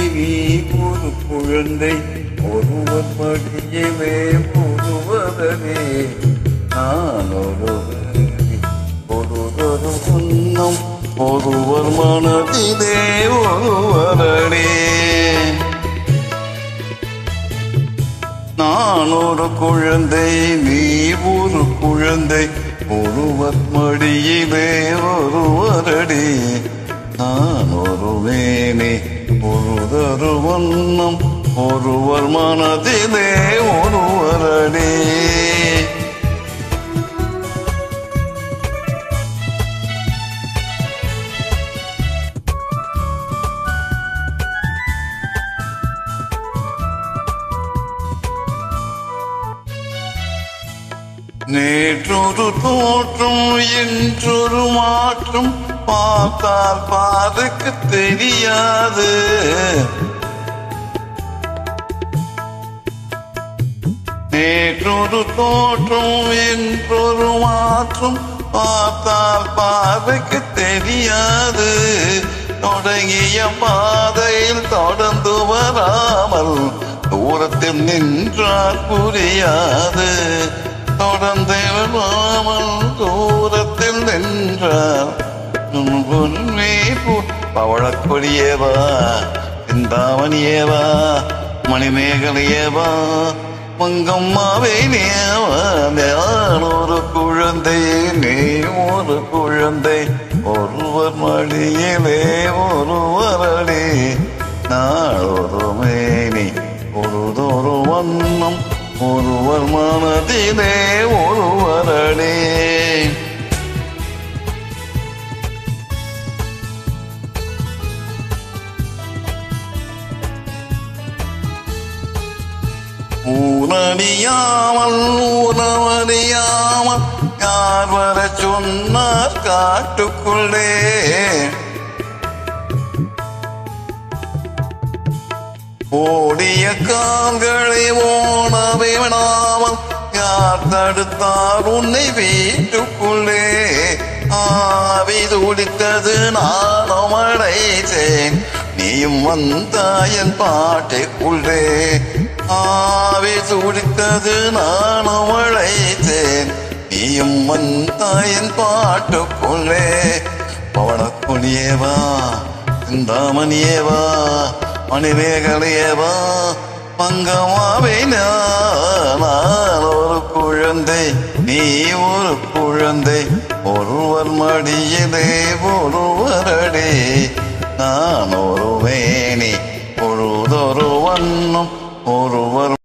நீ ஒரு குழந்தை ஒருவர் மடியிலே ஒருவரே நான் ஒருவொரு சொன்னம் ஒருவர் மனதிலே ஒருவரே நான் ஒரு குழந்தை நீ ஒரு குழந்தை ஒருவர் மடியிலே ஒருவரடி நான் ஒரு வேணி ஒருதரு வண்ணம் ஒருவர் மனதிலே ஒருவரடி நேற்றொரு தோற்றம் என்றொரு மாற்றம் பார்த்தால் பாருக்கு தெரியாது நேற்றொரு தோற்றம் என்றொரு மாற்றம் பார்த்தால் பாருக்கு தெரியாது தொடங்கிய பாதையில் தொடர்ந்து வராமல் தூரத்தில் நின்றால் புரியாது தொடர்ந்து வராமல் தூரத்தில் நின்றார் பவழக்கொடியேவா சிந்தாமணியேவா மணிமேகலையேவா மங்கம்மாவே நேவா நான் ஒரு குழந்தை நீ ஒரு குழந்தை ஒருவர் மடியிலே ஒருவரடி நாளொரு மேனி ஒருதொரு வண்ணம் ஒருவர் மனதிலே ஒருவரடி ஊனறியாமல் உணவறியாமல் யார் வர சொன்னார் காட்டுக்குள்ளே ஓடிய கால்களை ஓடவே விடாமல் யார் தடுத்தார் உன்னை வீட்டுக்குள்ளே ஆவி துடித்தது நானும் அடைத்தேன் நீயும் வந்தாயன் பாட்டைக்குள்ளே ஆவி துடித்தது நானும் அழைத்தேன் நீயும் வந்தாயன் பாட்டுக்குள்ளே பவளக்கொடியேவா சிந்தாமணியேவா மணிமேகலையேவா மங்கம்மாவே நான் ஒரு குழந்தை நீ ஒரு குழந்தை ஒருவர் மடியிலே ஒருவரடி நான் ஒரு வேணி பொழுதொரு வண்ணம் ஒருவர்